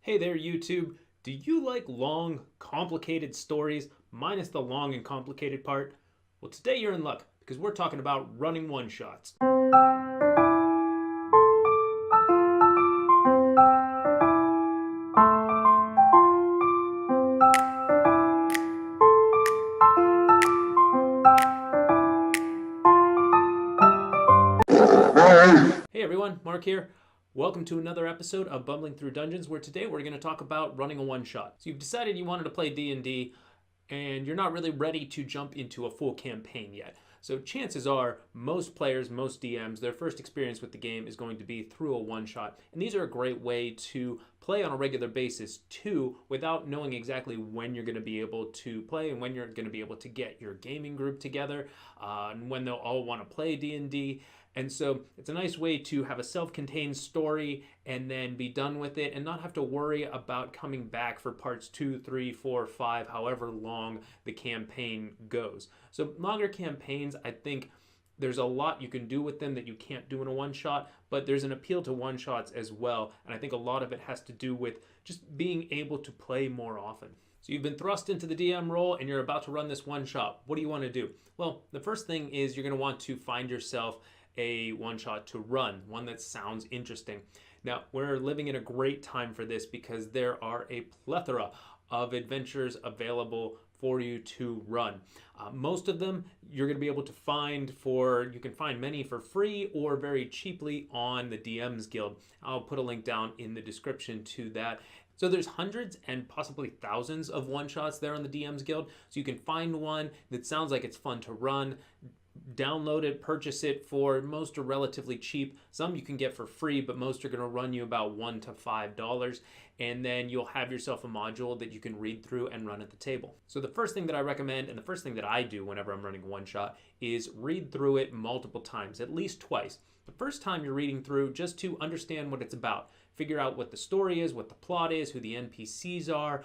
Hey there, YouTube. Do you like long, complicated stories minus the long and complicated part? Well, today you're in luck because we're talking about running one-shots. Hey everyone, Mark here. Welcome to another episode of Bumbling Through Dungeons, where today we're going to talk about running a one-shot. So you've decided you wanted to play D&D and you're not really ready to jump into a full campaign yet. So chances are most players, most DMs, their first experience with the game is going to be through a one-shot. And these are a great way to play on a regular basis too, without knowing exactly when you're going to be able to play and when you're going to be able to get your gaming group together, and when they'll all want to play D&D. And so it's a nice way to have a self-contained story and then be done with it and not have to worry about coming back for parts 2, 3, 4, 5, however long the campaign goes. So longer campaigns, I think there's a lot you can do with them that you can't do in a one-shot, but there's an appeal to one-shots as well. And I think a lot of it has to do with just being able to play more often. So you've been thrust into the DM role and you're about to run this one-shot. What do you want to do? Well, the first thing is you're going to want to find yourself a one-shot to run, one that sounds interesting. Now, we're living in a great time for this because there are a plethora of adventures available for you to run. Most of them you're going to be able to find you can find many for free or very cheaply on the DMs Guild. I'll put a link down in the description to that. So there's hundreds and possibly thousands of one-shots there on the DMs Guild. So you can find one that sounds like it's fun to run, download it, purchase it. For most are relatively cheap. Some you can get for free, but most are going to run you about $1 to $5. And then you'll have yourself a module that you can read through and run at the table. So the first thing that I recommend, and the first thing that I do whenever I'm running a one-shot, is read through it multiple times, at least twice. The first time you're reading through just to understand what it's about. Figure out what the story is, what the plot is, who the NPCs are,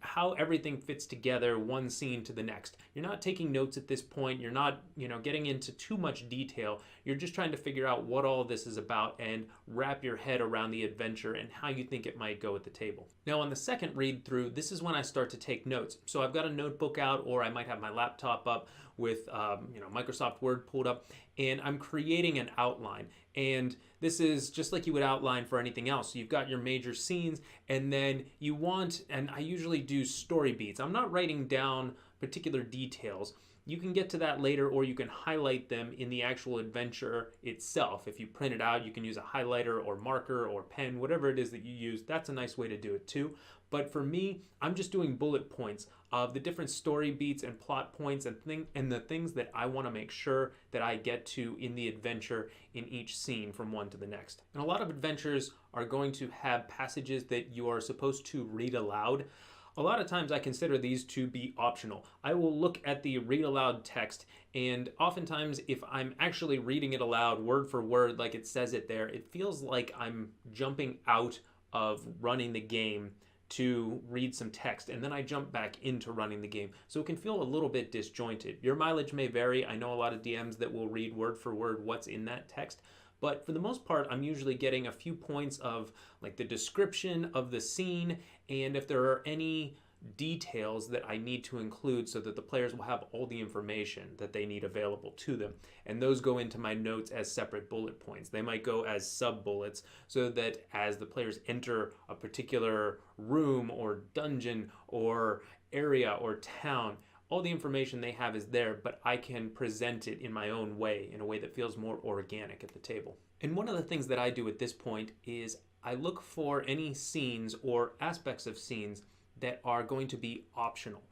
how everything fits together one scene to the next. You're not taking notes at this point. You're not, getting into too much detail. You're just trying to figure out what all this is about and wrap your head around the adventure and how you think it might go at the table. Now, on the second read through, this is when I start to take notes. So I've got a notebook out, or I might have my laptop up with Microsoft Word pulled up, and I'm creating an outline. And this is just like you would outline for anything else. So you've got your major scenes, and then you want, and I usually do story beats. I'm not writing down particular details. You can get to that later, or you can highlight them in the actual adventure itself. If you print it out, you can use a highlighter or marker or pen, whatever it is that you use. That's a nice way to do it too. But for me, I'm just doing bullet points of the different story beats and plot points and the things that I want to make sure that I get to in the adventure in each scene from one to the next. And a lot of adventures are going to have passages that you are supposed to read aloud. A lot of times I consider these to be optional. I will look at the read aloud text, and oftentimes if I'm actually reading it aloud word for word like it says it there, it feels like I'm jumping out of running the game to read some text, and then I jump back into running the game. So it can feel a little bit disjointed. Your mileage may vary. I know a lot of DMs that will read word for word what's in that text, but for the most part, I'm usually getting a few points of like the description of the scene, and if there are any details that I need to include so that the players will have all the information that they need available to them. And those go into my notes as separate bullet points. They might go as sub-bullets so that as the players enter a particular room or dungeon or area or town, all the information they have is there, but I can present it in my own way, in a way that feels more organic at the table. And one of the things that I do at this point is I look for any scenes or aspects of scenes that are going to be optional.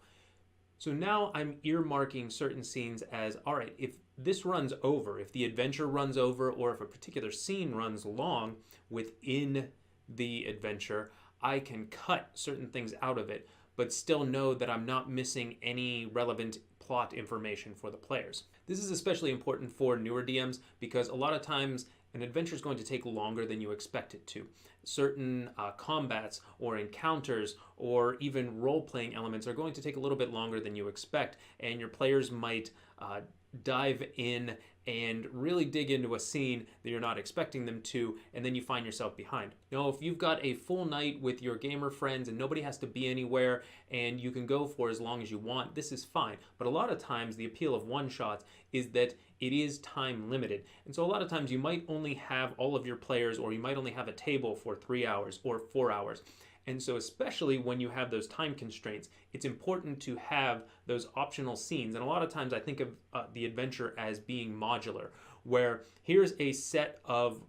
So now I'm earmarking certain scenes as, all right, if this runs over, if the adventure runs over, or if a particular scene runs long within the adventure, I can cut certain things out of it, but still know that I'm not missing any relevant plot information for the players. This is especially important for newer DMs because a lot of times an adventure is going to take longer than you expect it to. Certain combats or encounters or even role-playing elements are going to take a little bit longer than you expect, and your players might dive in and really dig into a scene that you're not expecting them to, and then you find yourself behind. If you've got a full night with your gamer friends and nobody has to be anywhere and you can go for as long as you want, this is fine. But a lot of times the appeal of one-shots is that it is time limited. And so a lot of times you might only have all of your players, or you might only have a table for 3 hours or 4 hours. And so especially when you have those time constraints, it's important to have those optional scenes. And a lot of times I think of the adventure as being modular, where here's a set of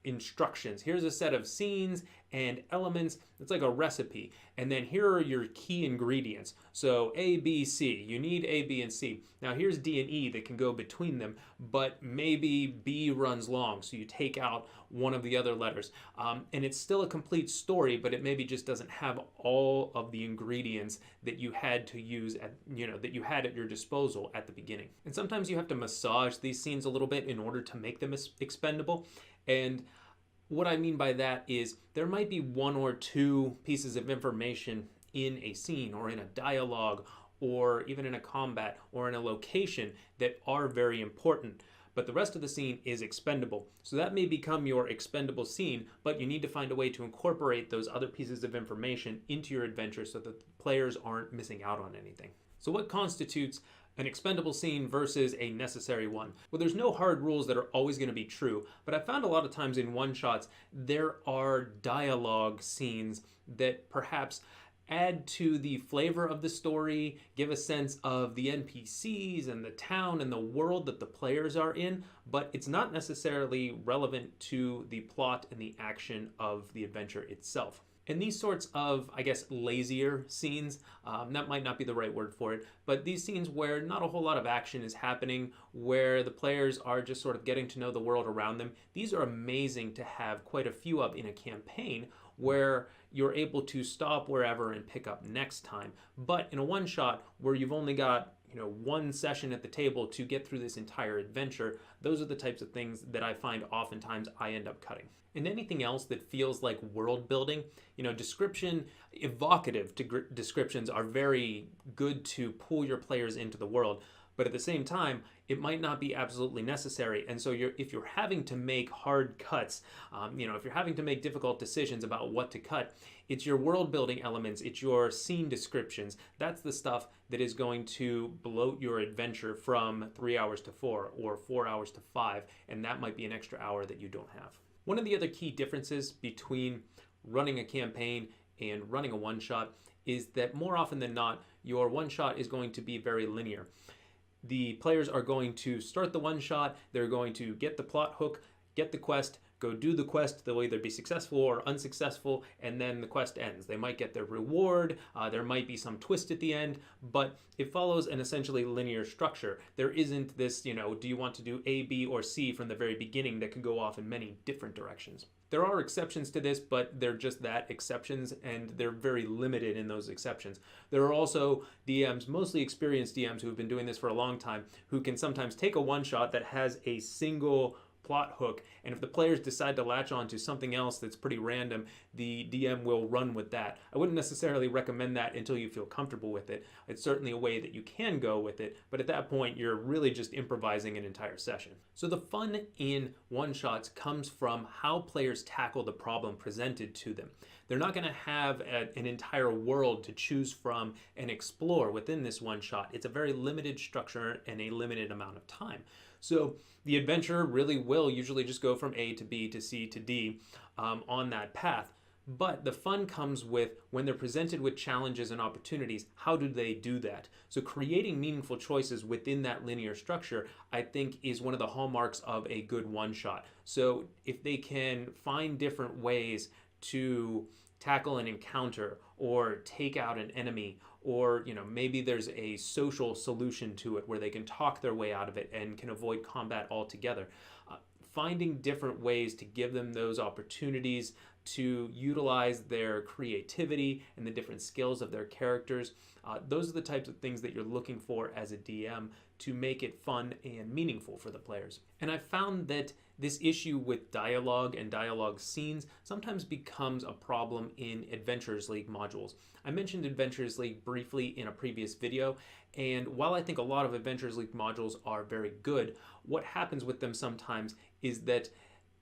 instructions, here's a set of scenes and elements. It's like a recipe, and then here are your key ingredients. So A, B, C, you need A, B, and C. Now here's D and E that can go between them, but maybe B runs long, so you take out one of the other letters, and it's still a complete story, but it maybe just doesn't have all of the ingredients that you had to use that you had at your disposal at the beginning. And sometimes you have to massage these scenes a little bit in order to make them expendable. And what I mean by that is there might be one or two pieces of information in a scene or in a dialogue or even in a combat or in a location that are very important, but the rest of the scene is expendable. So that may become your expendable scene, but you need to find a way to incorporate those other pieces of information into your adventure so that the players aren't missing out on anything. So what constitutes an expendable scene versus a necessary one? Well, there's no hard rules that are always going to be true, but I found a lot of times in one-shots there are dialogue scenes that perhaps add to the flavor of the story, give a sense of the NPCs and the town and the world that the players are in, but it's not necessarily relevant to the plot and the action of the adventure itself. And these sorts of, I guess, lazier scenes, that might not be the right word for it, but these scenes where not a whole lot of action is happening, where the players are just sort of getting to know the world around them, these are amazing to have quite a few of in a campaign where you're able to stop wherever and pick up next time. But in a one-shot where you've only got one session at the table to get through this entire adventure, those are the types of things that I find oftentimes I end up cutting. And anything else that feels like world building, description, evocative descriptions are very good to pull your players into the world. But at the same time, it might not be absolutely necessary. And so if you're having to make hard cuts, if you're having to make difficult decisions about what to cut, it's your world building elements, it's your scene descriptions. That's the stuff that is going to bloat your adventure from 3 hours to 4 or 4 hours to 5. And that might be an extra hour that you don't have. One of the other key differences between running a campaign and running a one-shot is that more often than not, your one-shot is going to be very linear. The players are going to start the one-shot, they're going to get the plot hook, get the quest, go do the quest, they'll either be successful or unsuccessful, and then the quest ends. They might get their reward, there might be some twist at the end, but it follows an essentially linear structure. There isn't this, do you want to do A, B, or C from the very beginning that can go off in many different directions. There are exceptions to this, but they're just that, exceptions, and they're very limited in those exceptions. There are also DMs, mostly experienced DMs who have been doing this for a long time, who can sometimes take a one-shot that has a single plot hook, and if the players decide to latch on to something else that's pretty random, the DM will run with that. I wouldn't necessarily recommend that until you feel comfortable with it. It's certainly a way that you can go with it, but at that point you're really just improvising an entire session. So the fun in one-shots comes from how players tackle the problem presented to them. They're not going to have an entire world to choose from and explore within this one-shot. It's a very limited structure and a limited amount of time. So the adventure really will usually just go from A to B to C to D on that path. But the fun comes with when they're presented with challenges and opportunities, how do they do that? So creating meaningful choices within that linear structure, I think, is one of the hallmarks of a good one-shot. So if they can find different ways to tackle an encounter or take out an enemy, or maybe there's a social solution to it where they can talk their way out of it and can avoid combat altogether. Finding different ways to give them those opportunities to utilize their creativity and the different skills of their characters. Those are the types of things that you're looking for as a DM to make it fun and meaningful for the players. And I found that This issue with dialogue and dialogue scenes sometimes becomes a problem in Adventures League modules. I mentioned Adventures League briefly in a previous video, and while I think a lot of Adventures League modules are very good, what happens with them sometimes is that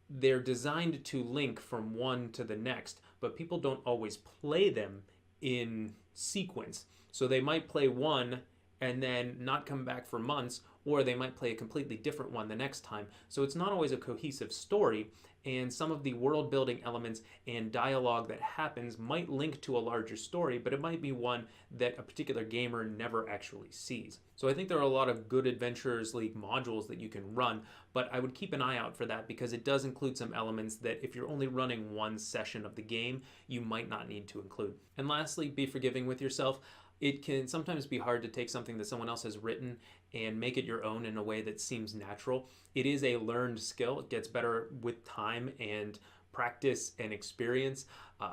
they're designed to link from one to the next, but people don't always play them in sequence. So they might play one and then not come back for months, or they might play a completely different one the next time. So it's not always a cohesive story, and some of the world building elements and dialogue that happens might link to a larger story, but it might be one that a particular gamer never actually sees. So I think there are a lot of good Adventurers League modules that you can run, but I would keep an eye out for that because it does include some elements that if you're only running one session of the game, you might not need to include. And lastly, be forgiving with yourself. It can sometimes be hard to take something that someone else has written and make it your own in a way that seems natural. It is a learned skill. It gets better with time and practice and experience.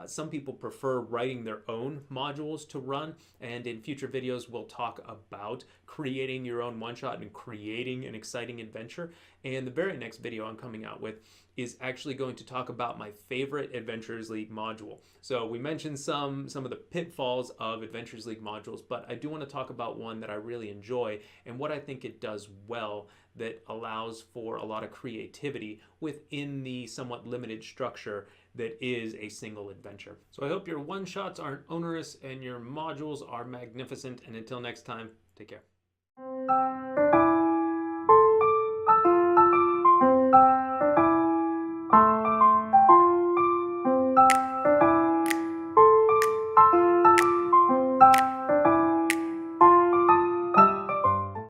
Some people prefer writing their own modules to run, and in future videos we'll talk about creating your own one-shot and creating an exciting adventure. And the very next video I'm coming out with is actually going to talk about my favorite Adventures League module. So we mentioned some of the pitfalls of Adventures League modules, but I do want to talk about one that I really enjoy and what I think it does well that allows for a lot of creativity within the somewhat limited structure that is a single adventure. So I hope your one-shots aren't onerous and your modules are magnificent, and until next time, take care.